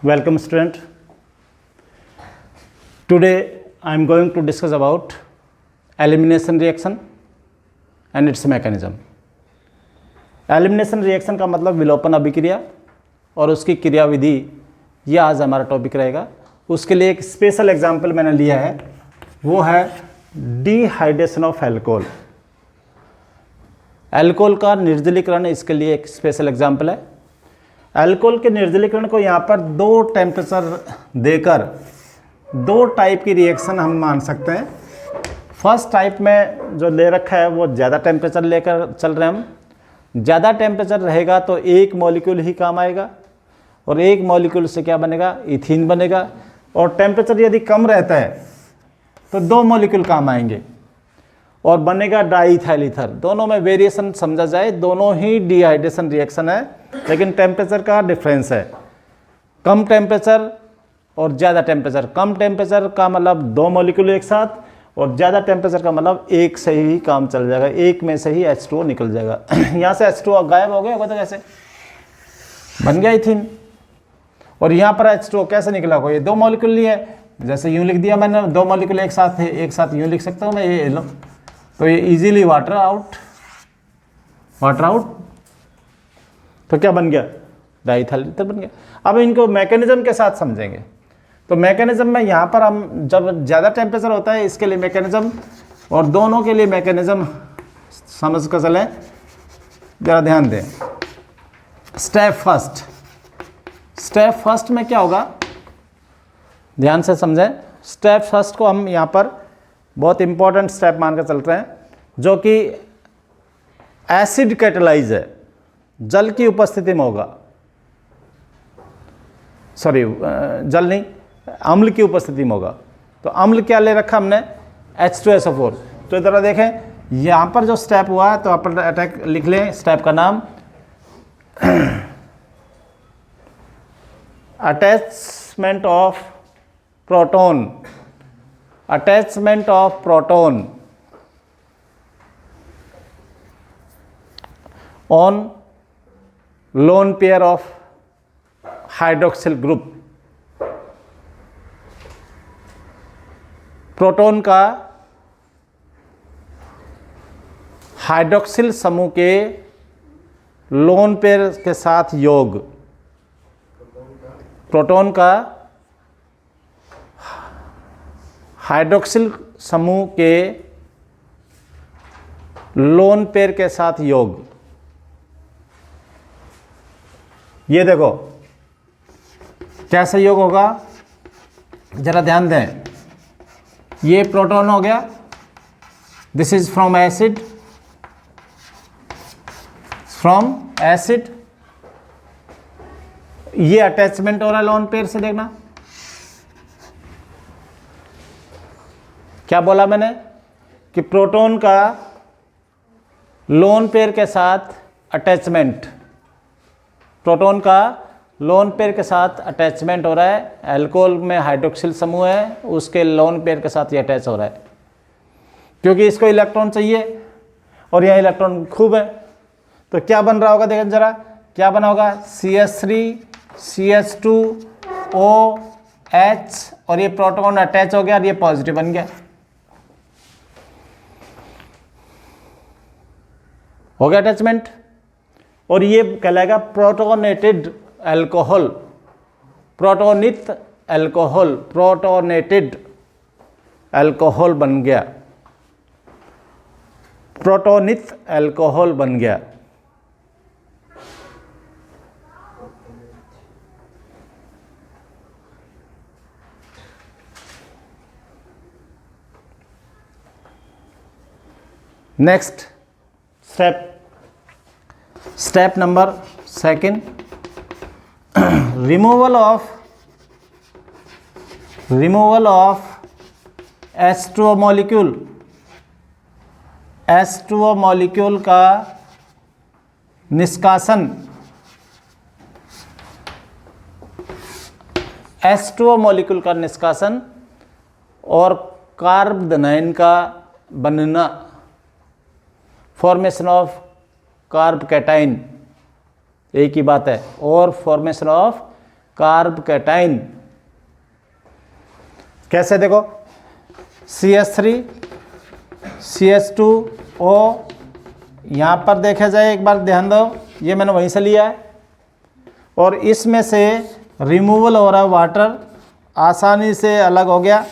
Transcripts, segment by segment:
Welcome student. Today I am going to discuss about elimination reaction and its mechanism. Elimination reaction का मतलब विलोपन अभिक्रिया और उसकी क्रियाविधि, यह आज हमारा टॉपिक रहेगा। उसके लिए एक स्पेशल एग्जाम्पल मैंने लिया है, वो है डिहाइड्रेशन ऑफ एल्कोहल। एल्कोहल का निर्जलीकरण, इसके लिए एक स्पेशल एग्जाम्पल है। एल्कोहल के निर्जलीकरण को यहाँ पर दो टेम्परेचर देकर दो टाइप की रिएक्शन हम मान सकते हैं। फर्स्ट टाइप में जो ले रखा है वो ज़्यादा टेम्परेचर लेकर चल रहे हैं हम। ज़्यादा टेम्परेचर रहेगा तो एक मॉलिक्यूल ही काम आएगा और एक मॉलिक्यूल से क्या बनेगा, इथीन बनेगा। और टेम्परेचर यदि कम रहता है तो दो मॉलिक्यूल काम आएंगे और बनेगा डाईइथाइल ईथर। दोनों में वेरिएशन समझा जाए, दोनों ही डिहाइड्रेशन रिएक्शन है, लेकिन टेम्परेचर का डिफरेंस है। कम टेम्परेचर और ज़्यादा टेम्परेचर। कम टेम्परेचर का मतलब दो मॉलिक्यूल एक साथ, और ज़्यादा टेम्परेचर का मतलब एक से ही काम चल जाएगा, एक में से ही H2O निकल जाएगा। यहाँ से H2O गायब हो गया होगा तो कैसे बन गया इथिन। और यहाँ पर H2O कैसे निकला होगा, ये दो मॉलिक्यूल लिए, जैसे यूँ लिख दिया मैंने, दो मॉलिक्यूल एक साथ है, एक साथ यूँ लिख सकता हूँ मैं, ये लो, तो ये इजीली वाटर आउट। तो क्या बन गया, डाईइथाइल ईथर बन गया। अब इनको मैकेनिज्म के साथ समझेंगे। तो मैकेनिज्म में यहाँ पर हम जब ज़्यादा टेम्परेचर होता है इसके लिए मैकेनिज्म, और दोनों के लिए मैकेनिज्म समझ कर चलें, ज़रा ध्यान दें। स्टेप फर्स्ट में क्या होगा, ध्यान से समझें। स्टेप फर्स्ट को हम यहाँ पर बहुत इंपॉर्टेंट स्टेप मानकर चल रहे हैं, जो कि एसिड कैटेलाइज है, जल की उपस्थिति में होगा। सॉरी, जल नहीं, अम्ल की उपस्थिति में होगा। तो अम्ल क्या ले रखा हमने, H2SO4। तो इधर देखें, यहाँ पर जो स्टेप हुआ है तो अपन अटैक लिख लें स्टेप का नाम, attachment of proton. Attachment of proton on lone pair of hydroxyl group. Proton का हाइड्रोक्सिल समूह के लोन पेयर के साथ योग। प्रोटॉन का हाइड्रोक्सिल समूह के लोन पेयर के साथ योग। ये देखो कैसे योग होगा, जरा ध्यान दें। ये प्रोटॉन हो गया, दिस इज फ्रॉम एसिड, ये अटैचमेंट हो रहा है लोन पेयर से। देखना क्या बोला मैंने, कि प्रोटॉन का लोन पेयर के साथ अटैचमेंट, प्रोटॉन का लोन पेयर के साथ अटैचमेंट हो रहा है। अल्कोहल में हाइड्रोक्सिल समूह है, उसके लोन पेयर के साथ ये अटैच हो रहा है, क्योंकि इसको इलेक्ट्रॉन चाहिए और यहाँ इलेक्ट्रॉन खूब है। तो क्या बन रहा होगा, देखें जरा क्या बना होगा, CH3 CH2OH, और ये प्रोटॉन अटैच हो गया और ये पॉजिटिव बन गया, हो गया अटैचमेंट। और ये कहलाएगा प्रोटोनेटेड अल्कोहल, प्रोटोनित अल्कोहल, प्रोटोनेटेड अल्कोहल बन गया, प्रोटोनित अल्कोहल बन गया। Next step number second, removal of H2O molecule. H2O molecule का निष्कासन, H2O मॉलिक्यूल का निष्कासन और कार्बोनाइन का बनना, फॉर्मेशन ऑफ कार्ब कैटाइन, एक ही बात है, और फॉर्मेशन ऑफ कार्ब कैटाइन। कैसे देखो, CH3 CH2O, यहाँ पर देखा जाए एक बार ध्यान दो, ये मैंने वहीं से लिया है और इसमें से रिमूवल हो रहा है, वाटर आसानी से अलग हो गया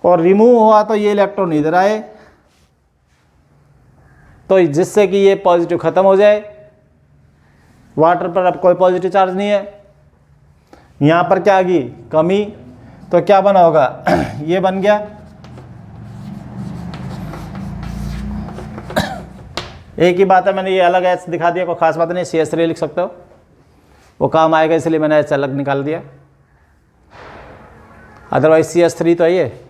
और रिमूव हुआ तो ये इलेक्ट्रॉन इधर आए, तो जिससे कि ये पॉजिटिव खत्म हो जाए, वाटर पर अब कोई पॉजिटिव चार्ज नहीं है। यहाँ पर क्या आ गई, कमी, तो क्या बना होगा ये बन गया, एक ही बात है, मैंने ये अलग एच दिखा दिया, कोई खास बात नहीं, CH3 लिख सकते हो, वो काम आएगा इसलिए मैंने एच अलग निकाल दिया, अदरवाइज CH3 तो है ये,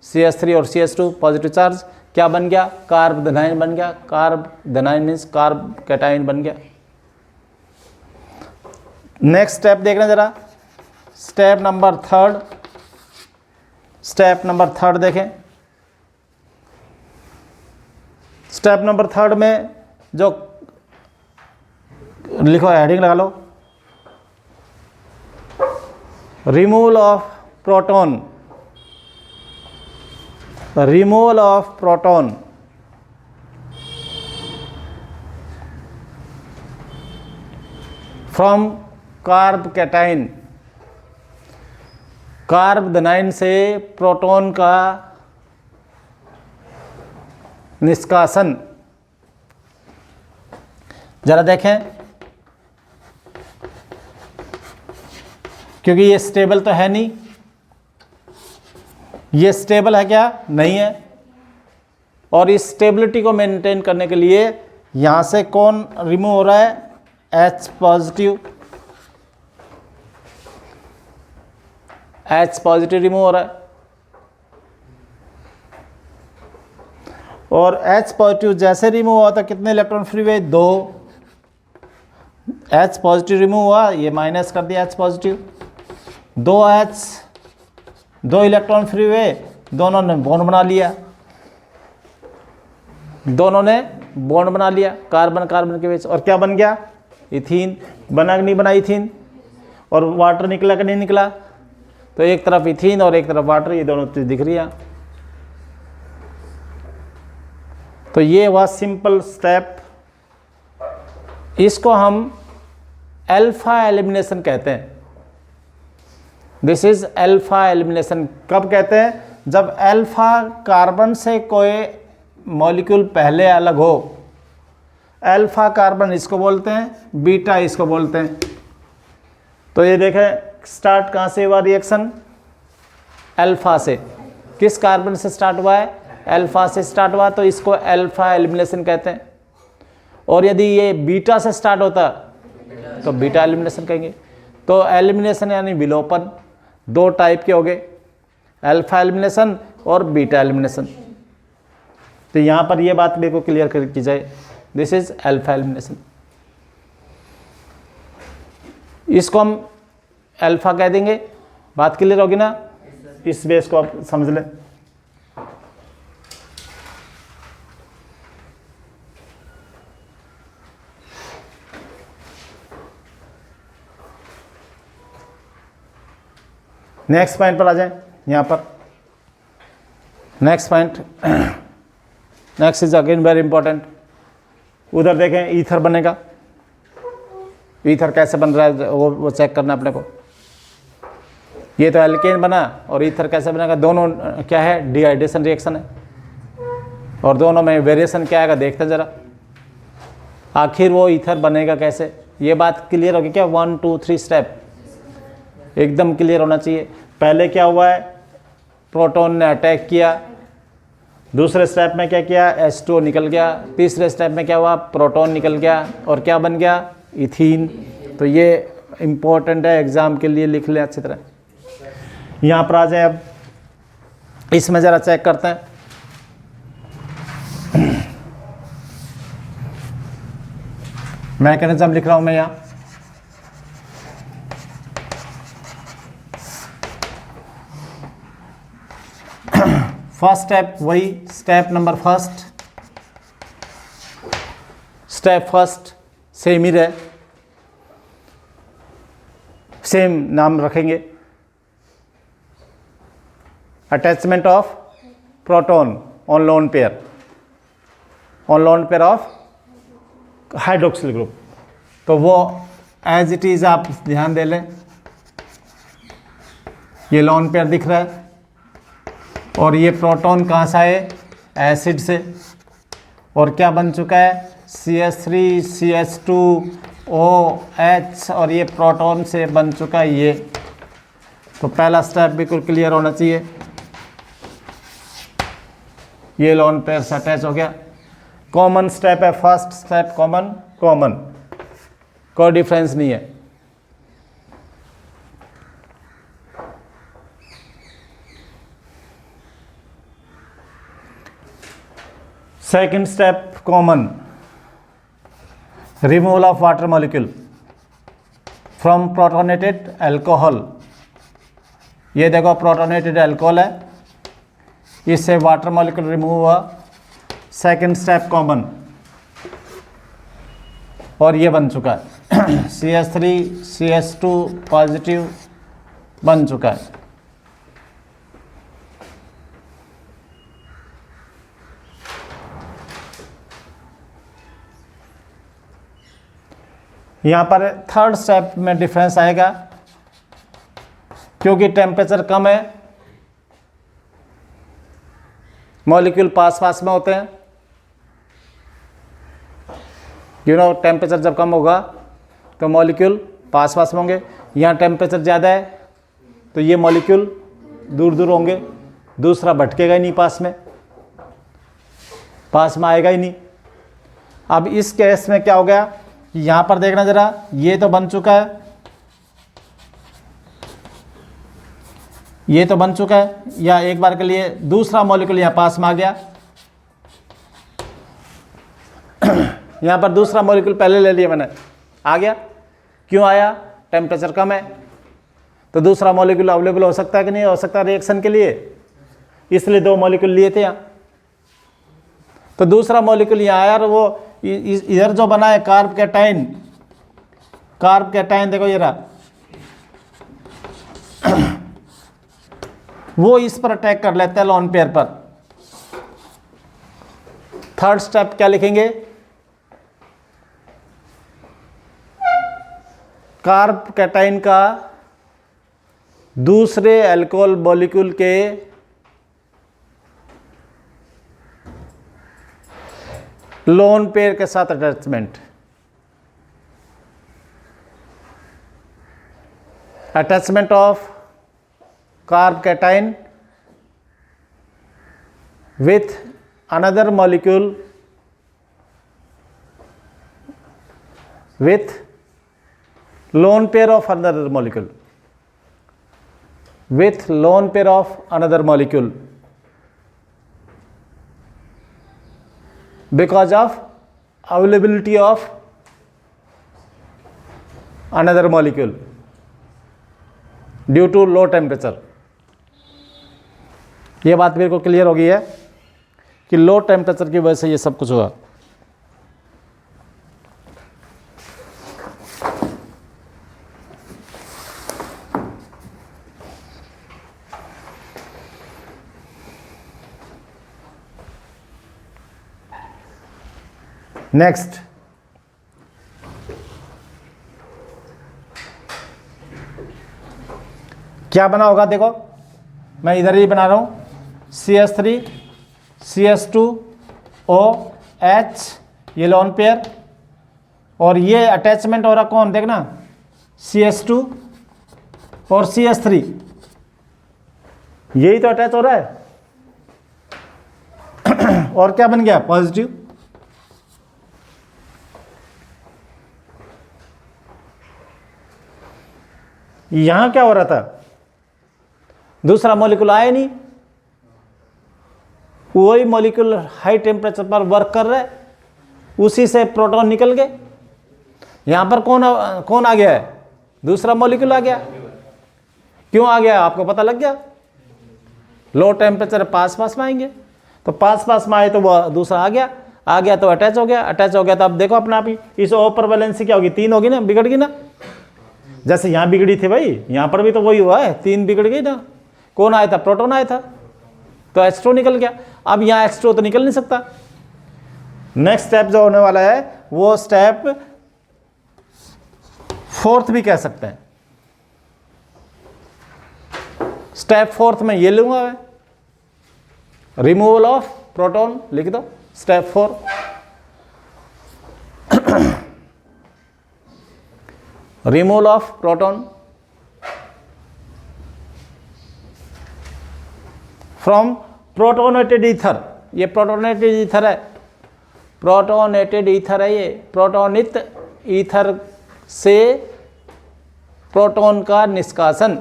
CH3 और CH2 पॉजिटिव चार्ज, क्या बन गया, कार्ब धनायन बन गया, कार्ब धनायन मीन्स कार्ब कैटायन बन गया। नेक्स्ट स्टेप देखना जरा, स्टेप नंबर थर्ड देखें। स्टेप नंबर थर्ड में जो लिखो, हेडिंग लगा लो, removal of proton, removal of proton from carb cation, carb धनायन से प्रोटॉन का निष्कासन। जरा देखें, क्योंकि ये स्टेबल तो है नहीं, ये स्टेबल है क्या, नहीं है, और इस स्टेबिलिटी को मेंटेन करने के लिए यहां से कौन रिमूव हो रहा है, H positive, H positive remove हो रहा है, और H पॉजिटिव जैसे रिमूव हुआ तो कितने इलेक्ट्रॉन फ्री हुए, 2, H पॉजिटिव रिमूव हुआ, ये माइनस कर दिया H positive, 2H, 2 electron free हुए, दोनों ने बॉन्ड बना लिया, दोनों ने बॉन्ड बना लिया कार्बन कार्बन के बीच, और क्या बन गया, इथीन। बना कि नहीं बना इथीन, और वाटर निकला कि नहीं निकला, तो एक तरफ इथीन और एक तरफ वाटर, ये दोनों चीज दिख रही है। तो ये हुआ सिंपल स्टेप, इसको हम अल्फा एलिमिनेशन कहते हैं। This is alpha elimination. कब कहते हैं, जब अल्फा कार्बन से कोई मॉलिक्यूल पहले अलग हो, अल्फा कार्बन इसको बोलते हैं, बीटा इसको बोलते हैं। तो ये देखें, स्टार्ट कहाँ से हुआ रिएक्शन, अल्फा से, किस कार्बन से स्टार्ट हुआ है, अल्फा से स्टार्ट हुआ, तो इसको अल्फा एलिमिनेशन कहते हैं। और यदि ये बीटा से स्टार्ट होता तो बीटा एलिमिनेशन कहेंगे। तो एलिमिनेशन यानी विलोपन, 2 टाइप के हो गए, अल्फा एलिमिनेशन और बीटा एलिमिनेशन। तो यहाँ पर ये बात मेरे को क्लियर कर की जाए, दिस इज अल्फा एलिमिनेशन। इसको हम अल्फा कह देंगे, बात क्लियर होगी ना, इस बेस को आप समझ लें। नेक्स्ट पॉइंट पर आ जाएं, यहाँ पर next point, next is again very important. उधर देखें, ईथर बनेगा, ईथर कैसे बन रहा है वो चेक करना अपने को। ये तो एल्केन बना, और ईथर कैसे बनेगा, दोनों क्या है, डिहाइड्रेशन रिएक्शन है, और दोनों में वेरिएशन क्या आएगा देखते जरा, आखिर वो ईथर बनेगा कैसे। ये बात क्लियर होगी क्या, 1 2 3 स्टेप एकदम क्लियर होना चाहिए। पहले क्या हुआ है, प्रोटॉन ने अटैक किया, दूसरे स्टेप में क्या किया, H2O निकल गया, तीसरे स्टेप में क्या हुआ, प्रोटॉन निकल गया, और क्या बन गया, इथीन। तो ये इम्पोर्टेंट है, एग्जाम के लिए लिख लें अच्छी तरह। यहाँ पर आ जाए, अब इसमें ज़रा चेक करते हैं। मैकेनिज्म लिख रहा हूँ मैं यहाँ, फर्स्ट स्टेप वही, step number first, step first same ही रहे। सेम नाम रखेंगे, attachment of proton on lone pair, on lone pair of hydroxyl group. तो वो एज इट इज आप ध्यान दे लें, ये लोन पेयर दिख रहा है और ये प्रोटॉन कहाँ से आए, एसिड से, और क्या बन चुका है CH3 CH2OH, और ये प्रोटॉन से बन चुका है ये। तो पहला स्टेप बिल्कुल क्लियर होना चाहिए, ये लोन पेयर से अटैच हो गया। कॉमन स्टेप है, फर्स्ट स्टेप कॉमन, कोई डिफरेंस नहीं है। Second step common, removal of water molecule from protonated alcohol. ये देखो प्रोटोनेटेड अल्कोहल है, इससे वाटर मॉलिक्यूल रिमूव हुआ, सेकंड स्टेप कॉमन, और ये बन चुका है CH3 CH2 पॉजिटिव बन चुका है। यहाँ पर थर्ड स्टेप में डिफरेंस आएगा, क्योंकि टेम्परेचर कम है, मॉलिक्यूल पास पास में होते हैं। टेम्परेचर जब कम होगा तो मॉलिक्यूल पास पास में होंगे। यहाँ टेम्परेचर ज़्यादा है तो ये मॉलिक्यूल दूर दूर होंगे, दूसरा भटकेगा ही नहीं, पास में आएगा ही नहीं। अब इस केस में क्या हो गया, यहाँ पर देखना ज़रा, ये तो बन चुका है, ये तो बन चुका है, या एक बार के लिए दूसरा मॉलिक्यूल यहाँ पास में आ गया। यहाँ पर दूसरा मॉलिक्यूल पहले ले लिया मैंने, आ गया। क्यों आया, टेम्परेचर कम है, तो दूसरा मॉलिक्यूल अवेलेबल हो सकता है कि नहीं हो सकता रिएक्शन के लिए, इसलिए दो मॉलिक्यूल लिए थे यहाँ। तो दूसरा मॉलिक्यूल यहाँ आया और वो इधर जो बना है कार्ब कैटायन देखो ये रहा, वो इस पर अटैक कर लेता है लोन पेयर पर। थर्ड स्टेप क्या लिखेंगे, कार्ब कैटायन का दूसरे अल्कोहल मॉलिक्यूल के लोन पेयर के साथ attachment of carb cation with another molecule with lone pair of another molecule, with lone pair of another molecule, because of availability of another molecule due to low temperature। ये बात मेरे को clear हो गई है कि लो टेम्परेचर की वजह से ये सब कुछ हुआ। नेक्स्ट, क्या बना होगा, देखो मैं इधर ही बना रहा हूं, CH3 CH2OH, ये लोन पेयर, और ये अटैचमेंट हो रहा कौन, देखना CH2 और CH3, यही तो अटैच हो रहा है। और क्या बन गया, पॉजिटिव। यहां क्या हो रहा था, दूसरा मॉलिक्यूल आया नहीं, वही मॉलिक्यूल हाई टेम्परेचर पर वर्क कर रहा है, उसी से प्रोटॉन निकल गए। यहां पर कौन आ गया है, दूसरा मॉलिक्यूल आ गया। क्यों आ गया, आपको पता लग गया, लो टेम्परेचर पास पास में आएंगे, तो पास पास में आए तो वो दूसरा आ गया तो अटैच हो गया तो अब देखो अपना आप ही इस ओवर वैलेंसी क्या होगी, 3 होगी ना, बिगड़ गई ना। जैसे यहाँ बिगड़ी थी भाई, यहाँ पर भी तो वही हुआ है, 3 बिगड़ गई ना। कौन आया था? प्रोटॉन आया था, तो H2 निकल गया। अब यहाँ H2 तो निकल नहीं सकता। नेक्स्ट स्टेप जो होने वाला है वो स्टेप 4th भी कह सकते हैं। स्टेप 4th में ये लूंगा मैं, रिमूवल ऑफ प्रोटॉन लिख दो, step 4। Removal of proton from protonated ether. ये प्रोटोनेटेड ईथर है, प्रोटोनेटेड ईथर है ये। प्रोटोनित ईथर से प्रोटॉन का निष्कासन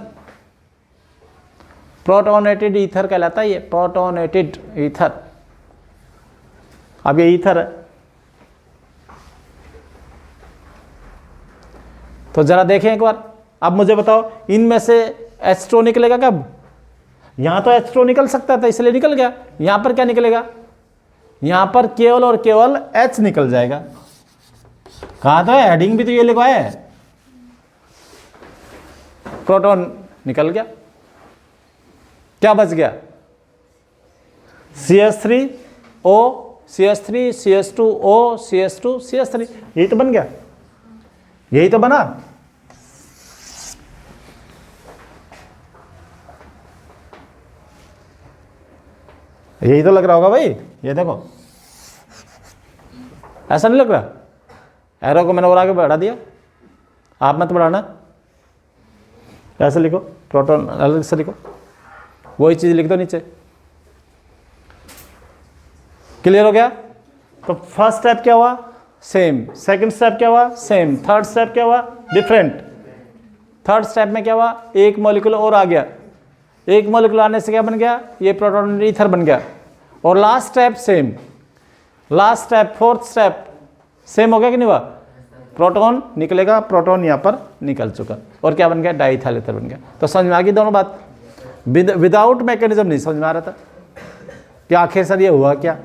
प्रोटोनेटेड ईथर कहलाता है ये, प्रोटोनेटेड ईथर। अब ये ईथर है, तो जरा देखें एक बार। अब मुझे बताओ इनमें से H2 निकलेगा कब? यहां तो H2 निकल सकता था इसलिए निकल गया। यहां पर क्या निकलेगा? यहां पर केवल और केवल H निकल जाएगा। कहा तो हेडिंग भी तो ये लिखा है, प्रोटॉन निकल गया। क्या बच गया? CH3O, CH3, CH2O, CH2, CH3। यही तो बन गया, यही तो बना। यही तो लग रहा होगा भाई, ये देखो, ऐसा नहीं लग रहा? एरो को मैंने और आगे बढ़ा दिया, आप मत बढ़ाना। ऐसे लिखो, प्रोटॉन अलग से लिखो, वही चीज लिख दो नीचे। क्लियर हो गया? तो फर्स्ट स्टेप क्या हुआ? सेम। सेकंड स्टेप क्या हुआ? सेम। थर्ड स्टेप क्या हुआ? डिफरेंट। थर्ड स्टेप में क्या हुआ? एक मॉलिक्यूल और आ गया। एक मॉलिक्यूल आने से क्या बन गया? ये प्रोटॉन ईथर बन गया। और last step same. Last step, fourth step same हो गया कि नहीं हुआ? प्रोटॉन निकलेगा, प्रोटॉन यहाँ पर निकल चुका, और क्या बन गया? डाईइथाइल ईथर बन गया। तो समझ में आ गई दोनों बात? विदाउट मैकेनिज्म नहीं समझ में आ रहा था कि आखिर सर ये हुआ क्या।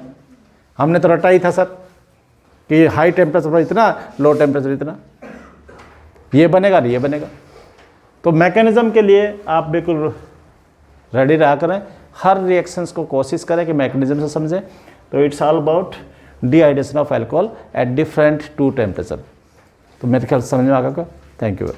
हमने तो रटा ही था सर कि हाई टेम्परेचर पर इतना, लो टेम्परेचर इतना, ये बनेगा नहीं ये बनेगा। तो मैकेनिज्म के लिए आप बिल्कुल रेडी रहा करें, हर रिएक्शंस को कोशिश करें कि मैकेनिज्म से समझें। तो it's all about dehydration of alcohol at different 2 temperature. तो मेरे ख्याल से समझ में आ गया। Thank you.